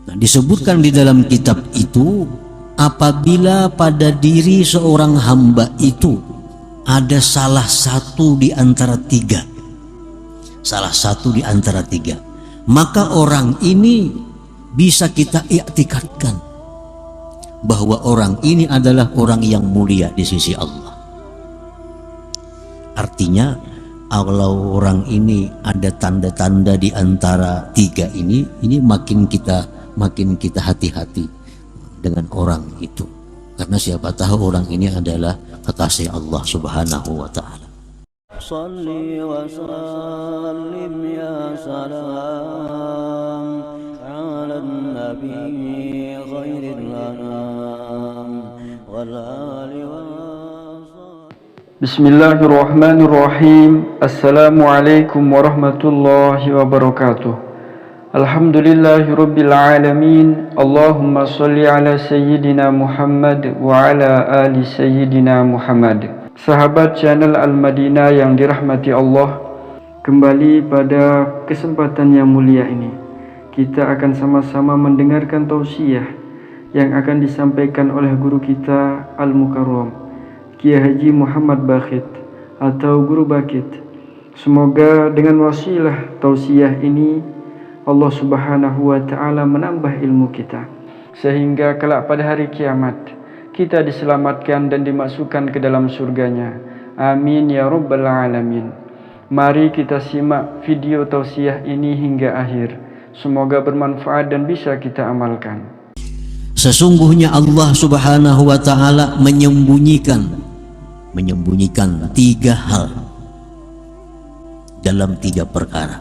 Nah, disebutkan di dalam kitab itu, apabila pada diri seorang hamba itu ada salah satu di antara tiga, maka orang ini bisa kita iktikadkan bahwa orang ini adalah orang yang mulia di sisi Allah. Artinya kalau orang ini ada tanda-tanda di antara tiga ini makin kita hati-hati dengan orang itu, karena siapa tahu orang ini adalah kekasih Allah Subhanahu wa ta'ala. Shalli wa sallim ya salam ala nabi khairil anam wal ali wa Bismillahirrahmanirrahim. Assalamualaikum warahmatullahi wabarakatuh. Alhamdulillahirabbil alamin. Allahumma shalli ala sayyidina Muhammad wa ala ali sayyidina Muhammad. Sahabat channel Al-Madinah yang dirahmati Allah, kembali pada kesempatan yang mulia ini kita akan sama-sama mendengarkan tausiah yang akan disampaikan oleh guru kita Al-Mukarram Kiai Haji Muhammad Bakhit atau Guru Bakit. Semoga dengan wasilah tausiah ini Allah Subhanahu wa ta'ala menambah ilmu kita, sehingga kelak pada hari kiamat kita diselamatkan dan dimasukkan ke dalam surganya. Amin ya rabbal alamin. Mari kita simak video tausiah ini hingga akhir. Semoga bermanfaat dan bisa kita amalkan. Sesungguhnya Allah Subhanahu wa ta'ala menyembunyikan tiga hal dalam tiga perkara.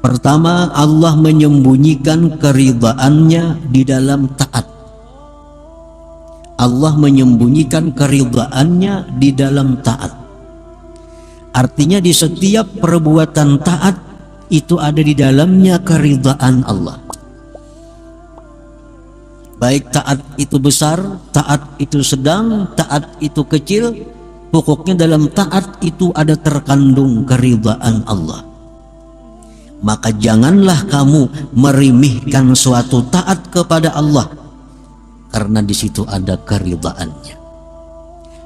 Pertama, Allah menyembunyikan keridhaannya di dalam taat. Allah menyembunyikan keridhaannya di dalam taat. Artinya di setiap perbuatan taat itu ada di dalamnya keridhaan Allah. Baik taat itu besar, taat itu sedang, taat itu kecil, pokoknya dalam taat itu ada terkandung keridhaan Allah. Maka janganlah kamu meremehkan suatu taat kepada Allah, karena di situ ada keridhaannya.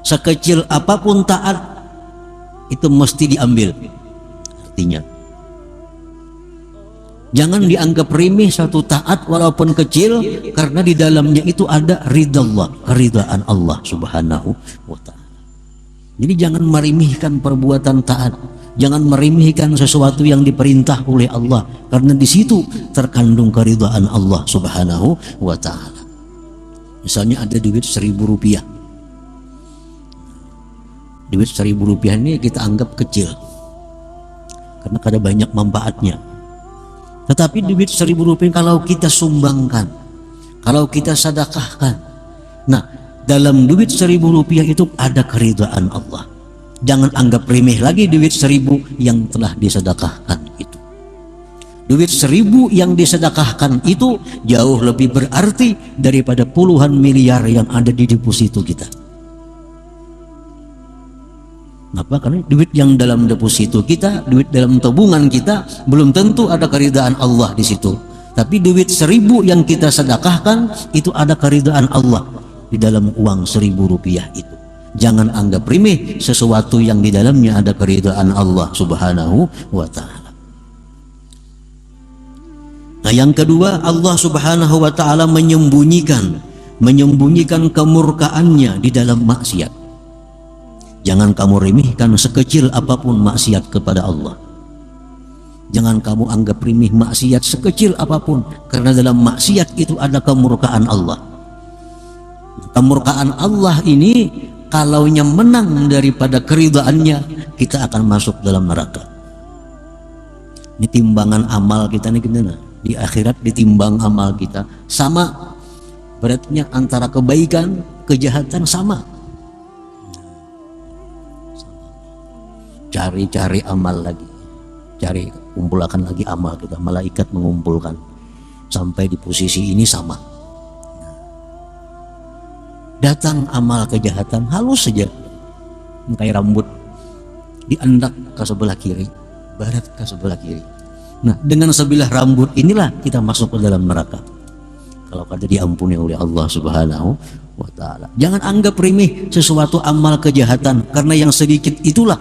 Sekecil apapun taat itu mesti diambil. Artinya jangan dianggap remeh satu taat walaupun kecil, karena di dalamnya itu ada ridha Allah, keridhaan Allah Subhanahu wa ta'ala. Jadi jangan meremehkan perbuatan taat, jangan meremehkan sesuatu yang diperintah oleh Allah, karena di situ terkandung keridhaan Allah Subhanahu wa ta'ala. Misalnya ada duit 1.000 rupiah. Duit 1.000 rupiah ini kita anggap kecil karena ada banyak manfaatnya. Tetapi duit 1.000 rupiah kalau kita sumbangkan, kalau kita sedekahkan, nah dalam duit 1.000 rupiah itu ada keridhaan Allah. Jangan anggap remeh lagi duit 1.000 yang telah disedekahkan itu. Duit 1.000 yang disedekahkan itu jauh lebih berarti daripada puluhan miliar yang ada di deposito kita. Kenapa? Karena duit yang dalam deposito kita, duit dalam tabungan kita, belum tentu ada keridhaan Allah di situ. Tapi duit 1.000 yang kita sedekahkan itu ada keridhaan Allah di dalam uang 1.000 rupiah itu. Jangan anggap remeh sesuatu yang di dalamnya ada keridhaan Allah Subhanahu wa ta'ala. Nah, yang kedua, Allah Subhanahu wa ta'ala menyembunyikan kemurkaannya di dalam maksiat. Jangan kamu remehkan sekecil apapun maksiat kepada Allah. Jangan kamu anggap remeh maksiat sekecil apapun, karena dalam maksiat itu ada kemurkaan Allah. Kemurkaan Allah ini kalaunya menang daripada keridhaannya, kita akan masuk dalam neraka. Ini timbangan amal kita nih gimana? Di akhirat ditimbang amal kita sama beratnya antara kebaikan, kejahatan sama. Cari amal lagi, kumpulkan lagi amal kita. Malaikat mengumpulkan sampai di posisi ini sama. Datang amal kejahatan halus saja, kayak rambut diandak ke sebelah kiri, barat ke sebelah kiri. Nah, dengan sebilah rambut inilah kita masuk ke dalam neraka kalau kada diampuni oleh Allah Subhanahu wa ta'ala. Jangan anggap remeh sesuatu amal kejahatan, karena yang sedikit itulah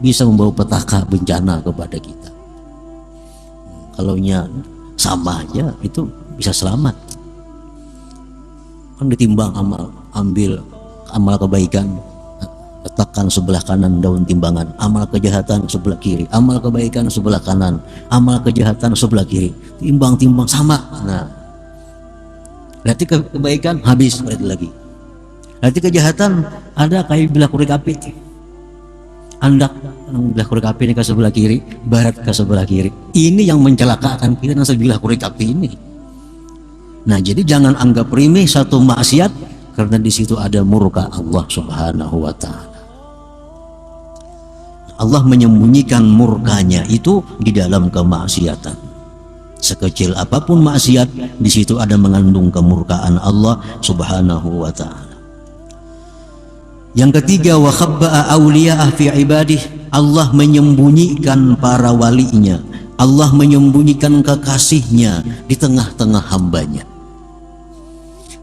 bisa membawa petaka bencana kepada kita. Kalaunya sama aja itu bisa selamat. Kan ditimbang ambil amal kebaikan, letakkan sebelah kanan daun timbangan, amal kejahatan sebelah kiri, amal kebaikan sebelah kanan, amal kejahatan sebelah kiri, timbang-timbang sama. Nah, lihat kebaikan habis, lihat lagi. Lihat kejahatan ada kayak bilah korek api, andak bilah korek api ini ke sebelah kiri, barat ke sebelah kiri. Ini yang mencelakakan kita dengan sebilah korek api ini. Nah, jadi jangan anggap remeh satu maksiat, karena di situ ada murka Allah Subhanahu wa ta'ala. Allah menyembunyikan murkanya itu di dalam kemaksiatan. Sekecil apapun maksiat, di situ ada mengandung kemurkaan Allah Subhanahu wa ta'ala. Yang ketiga, wa khabba'a awliya'ah fi ibadih. Allah menyembunyikan para walinya, Allah menyembunyikan kekasihnya di tengah-tengah hambanya.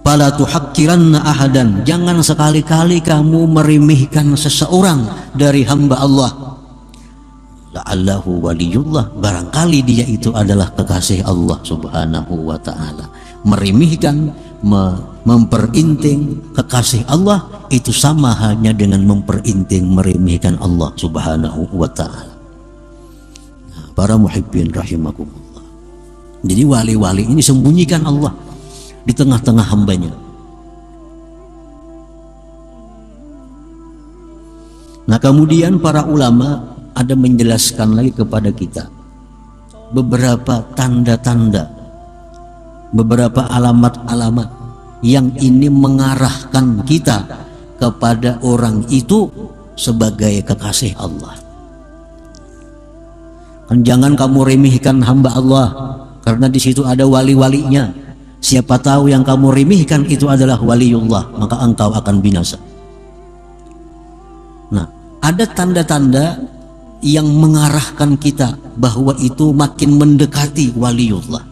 Fala tuhakkiranna ahadan, jangan sekali-kali kamu meremehkan seseorang dari hamba Allah. La'allahu waliyullah, barangkali dia itu adalah kekasih Allah Subhanahu wa ta'ala. Meremehkan, memperinting kekasih Allah itu sama halnya dengan memperinting, meremehkan Allah Subhanahu wa ta'ala. Nah, para muhibbin rahimakumullah, jadi wali-wali ini sembunyikan Allah di tengah-tengah hambanya. Nah, kemudian para ulama ada menjelaskan lagi kepada kita beberapa tanda-tanda, beberapa alamat-alamat yang ini mengarahkan kita kepada orang itu sebagai kekasih Allah. Kan jangan kamu remehkan hamba Allah, karena di situ ada wali-walinya. Siapa tahu yang kamu remehkan itu adalah waliullah, maka engkau akan binasa. Nah, ada tanda-tanda yang mengarahkan kita bahwa itu makin mendekati waliullah,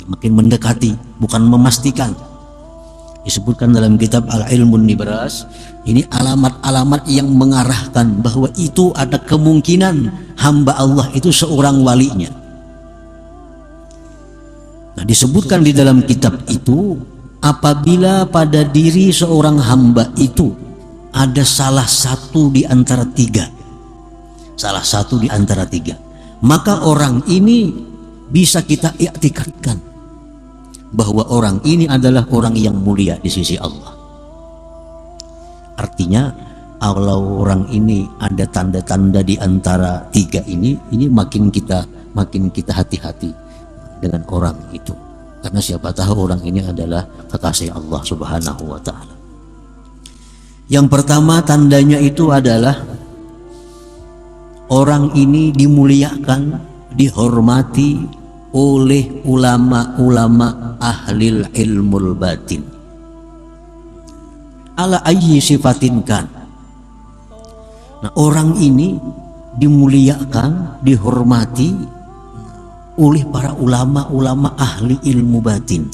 makin mendekati, bukan memastikan. Disebutkan dalam kitab Al-Ilmun Nibras, ini alamat-alamat yang mengarahkan bahwa itu ada kemungkinan hamba Allah itu seorang walinya. Nah, disebutkan di dalam kitab itu, apabila pada diri seorang hamba itu ada salah satu di antara tiga, maka orang ini bisa kita i'tikadkan bahwa orang ini adalah orang yang mulia di sisi Allah. Artinya, kalau orang ini ada tanda-tanda di antara tiga ini makin kita hati-hati dengan orang itu, karena siapa tahu orang ini adalah kekasih Allah Subhanahu wa ta'ala. Yang pertama tandanya itu adalah orang ini dimuliakan, dihormati oleh ulama-ulama ahlil ilmul batin, ala ayyi sifatin kan. Nah, orang ini dimuliakan, dihormati oleh para ulama-ulama ahli ilmu batin.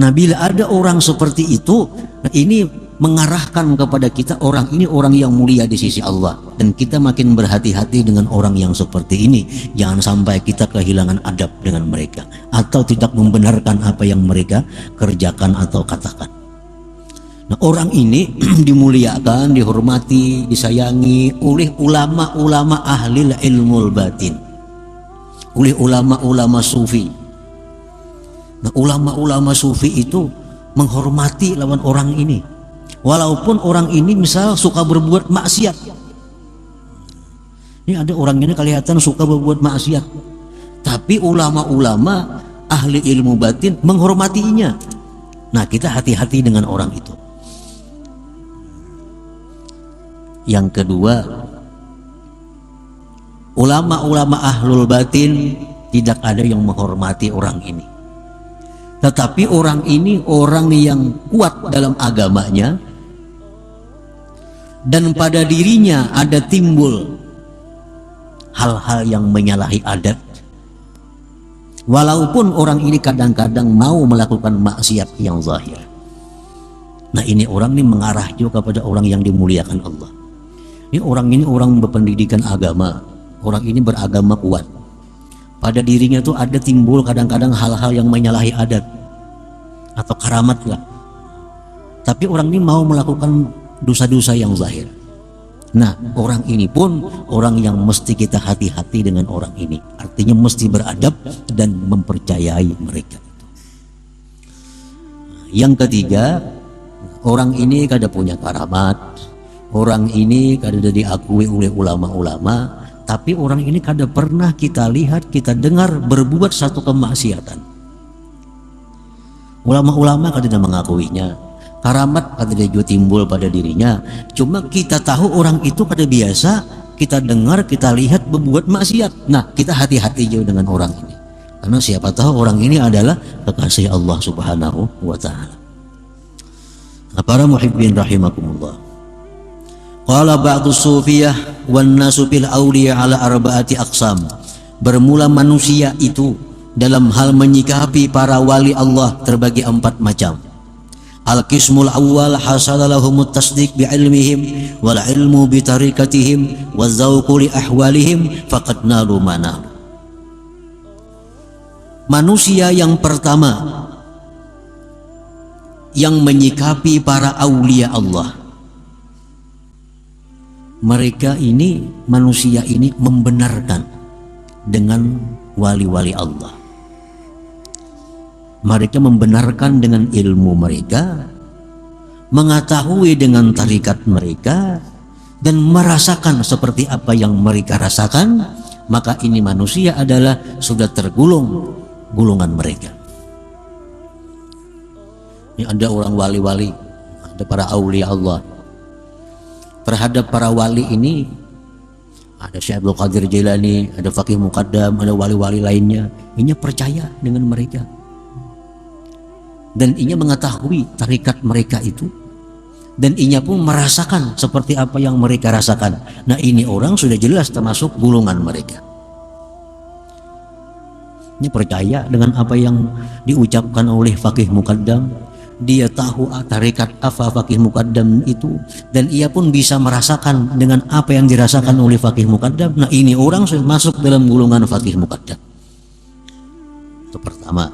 Nah, bila ada orang seperti itu, nah ini mengarahkan kepada kita orang ini orang yang mulia di sisi Allah, dan kita makin berhati-hati dengan orang yang seperti ini. Jangan sampai kita kehilangan adab dengan mereka atau tidak membenarkan apa yang mereka kerjakan atau katakan. Nah, orang ini dimuliakan, dihormati, disayangi oleh ulama-ulama ahli ilmul batin, oleh ulama-ulama sufi. Nah, ulama-ulama sufi itu menghormati lawan orang ini, walaupun orang ini misal suka berbuat maksiat. Ini ada orang ini kelihatan suka berbuat maksiat, tapi ulama-ulama ahli ilmu batin menghormatinya. Nah, kita hati-hati dengan orang itu. Yang kedua, ulama-ulama ahlul batin tidak ada yang menghormati orang ini, tetapi orang ini orang yang kuat dalam agamanya, dan pada dirinya ada timbul hal-hal yang menyalahi adat. Walaupun orang ini kadang-kadang mau melakukan maksiat yang zahir. Nah ini orang ini mengarah juga kepada orang yang dimuliakan Allah. Ini orang berpendidikan agama, orang ini beragama kuat. Pada dirinya tuh ada timbul kadang-kadang hal-hal yang menyalahi adat atau karamat lah. Tapi orang ini mau melakukan dosa-dosa yang zahir. Nah orang ini pun orang yang mesti kita hati-hati dengan orang ini. Artinya mesti beradab dan mempercayai mereka. Yang ketiga, orang ini kada punya karamat, orang ini kada diakui oleh ulama-ulama, tapi orang ini kada pernah kita lihat, kita dengar berbuat satu kemaksiatan. Ulama-ulama kada mengakuinya, karamat kada juga timbul pada dirinya. Cuma kita tahu orang itu kada biasa, kita dengar, kita lihat berbuat maksiat. Nah kita hati-hati juga dengan orang ini, karena siapa tahu orang ini adalah kekasih Allah Subhanahu wa Ta'ala. Para muhibbin rahimakumullah. Qala ba'du sufiyah wan nasu bil awliya ala arba'ati aqsam. Bermula manusia itu dalam hal menyikapi para wali Allah terbagi 4 macam. Al-qismul awwal hasala lahumut tasdiq bi ilmihim wal ilmu bi tariqatihim wa zawqu li ahwalihim faqad nalu mana. Manusia yang pertama yang menyikapi para aulia Allah, mereka ini, manusia ini membenarkan dengan wali-wali Allah. Mereka membenarkan dengan ilmu mereka, mengetahui dengan tarikat mereka, dan merasakan seperti apa yang mereka rasakan. Maka ini manusia adalah sudah tergolong golongan mereka. Ini ada orang wali-wali, ada para aulia Allah. Terhadap para wali ini ada Syekh Abdul Qadir Jailani, ada Faqih Muqaddam, ada wali-wali lainnya. Ini percaya dengan mereka, dan ini mengetahui tarikat mereka itu, dan ini pun merasakan seperti apa yang mereka rasakan. Nah ini orang sudah jelas termasuk golongan mereka. Ini percaya dengan apa yang diucapkan oleh Faqih Muqaddam. Dia tahu tarikat apa Faqih Muqaddam itu, dan ia pun bisa merasakan dengan apa yang dirasakan oleh Faqih Muqaddam. Nah ini orang sudah masuk dalam golongan Faqih Muqaddam. Itu pertama.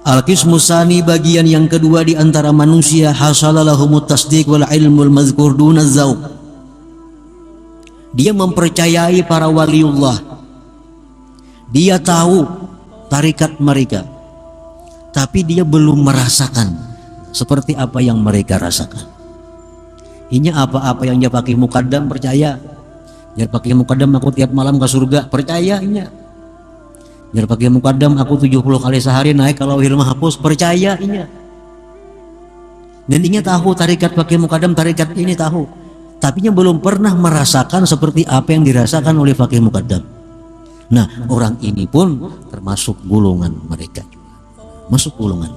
Al-qismus tsani, bagian yang kedua di antara manusia, hasalalahumut tasdiq wal ilmul mazkur duna dzauq. Dia mempercayai para waliullah, dia tahu tarikat mereka, tapi dia belum merasakan seperti apa yang mereka rasakan. Ini apa-apa yang dia Faqih Muqaddam percaya. Dia Faqih Muqaddam aku tiap malam ke surga, percaya ini. Dia Faqih Muqaddam aku 70 kali sehari naik kalau Lauhil Mahfuz, percaya ini. Dan ini tahu tarikat Faqih Muqaddam, tarikat ini tahu, tapi nya belum pernah merasakan seperti apa yang dirasakan oleh Faqih Muqaddam. Nah orang ini pun termasuk golongan mereka, masuk golongan.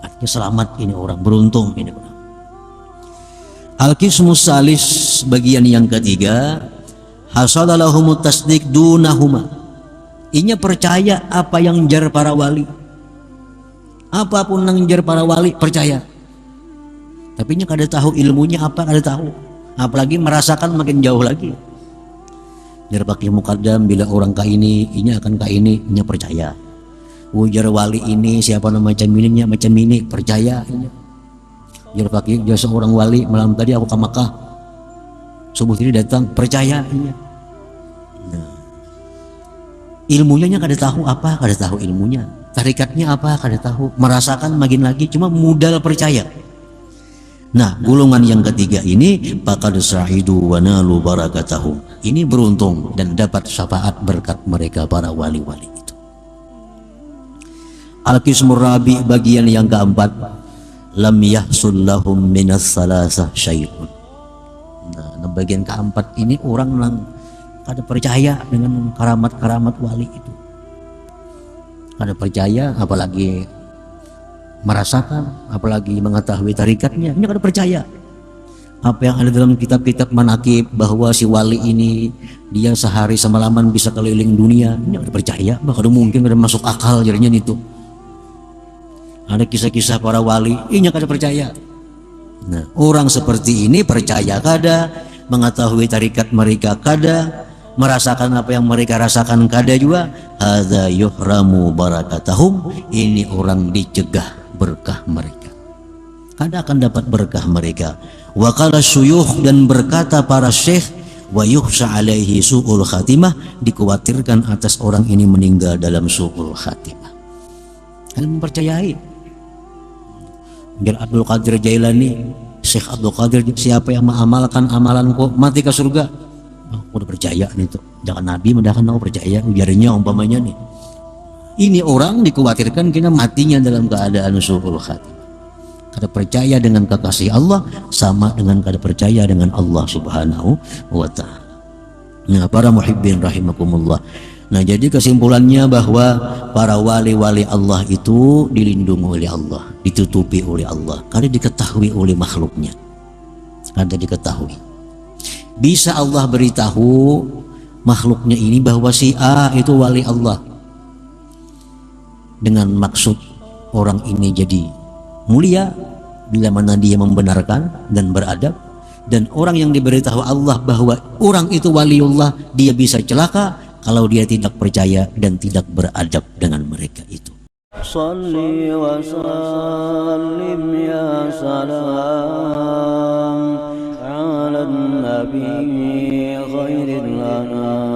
Artinya selamat ini orang, beruntung ini orang. Al-qismus salis, bagian yang ketiga, hasalalahumut tasdiq dunahuma. Inya percaya apa yang jar para wali, apapun yang jar para wali percaya, tapi nya kada tahu ilmunya apa, kada tahu, apalagi merasakan makin jauh lagi. Jar Faqih Muqaddam bila orang ka ini, inya akan ka ini, inya percaya. Ujar wali ini siapa nama macam ini percaya. Jar Faqih dia seorang wali, malam tadi aku ke Makkah, subuh ini datang, percaya. Nah, ilmunya nya kada tahu apa, kada tahu ilmunya, tarikatnya apa kada tahu, merasakan makin lagi, cuma modal percaya. Nah golongan yang ketiga ini faqad sa'idu wa nalu barakatahum. Ini beruntung dan dapat syafaat berkat mereka para wali-wali itu. Al-qismur rabi, bagian yang keempat, lam yahsul lahum minas salasah syai'un. Nah bagian keempat ini orang yang kada percaya dengan karamat-karamat wali itu, kada percaya, apalagi merasakan, apalagi mengetahui tarikatnya, ini kada percaya. apa yang ada dalam kitab-kitab manakib bahwa si wali ini dia sehari semalaman bisa keliling dunia, ini ada percaya, bahkan mungkin ada masuk akal jadinya itu. Ada kisah-kisah para wali, ini kada percaya. Nah, orang seperti ini percaya kada, mengetahui tarikat mereka kada, merasakan apa yang mereka rasakan kada juga. Hadza yuhramu barakatahum, ini orang dicegah berkah mereka, kada akan dapat berkah mereka. Wa qala syuyukh, dan berkata para syekh, wa yukhsha alaihi su'ul khatimah, dikhawatirkan atas orang ini meninggal dalam su'ul khatimah. Kalian mempercayai biar Abdul Qadir Jailani, Syekh Abdul Qadir, siapa yang mengamalkan amalanku mati ke surga. Udah percaya nih tuh, jangan nabi mendakan mau percaya biarnya umpamanya nih. Ini orang dikhawatirkan kena matinya dalam keadaan su'ul khatimah. Kada percaya dengan kekasih Allah sama dengan kada percaya dengan Allah Subhanahu wa ta'ala. Nah, para muhibbin rahimakumullah. Nah, jadi kesimpulannya bahwa para wali-wali Allah itu dilindungi oleh Allah, ditutupi oleh Allah, kada diketahui oleh makhluknya, kada diketahui. Bisa Allah beritahu makhluknya ini bahwa si A itu wali Allah dengan maksud orang ini jadi mulia bila mana dia membenarkan dan beradab, dan orang yang diberitahu Allah bahwa orang itu waliullah dia bisa celaka kalau dia tidak percaya dan tidak beradab dengan mereka itu. Salli wa sallim ya salam ala nabi khairil anam.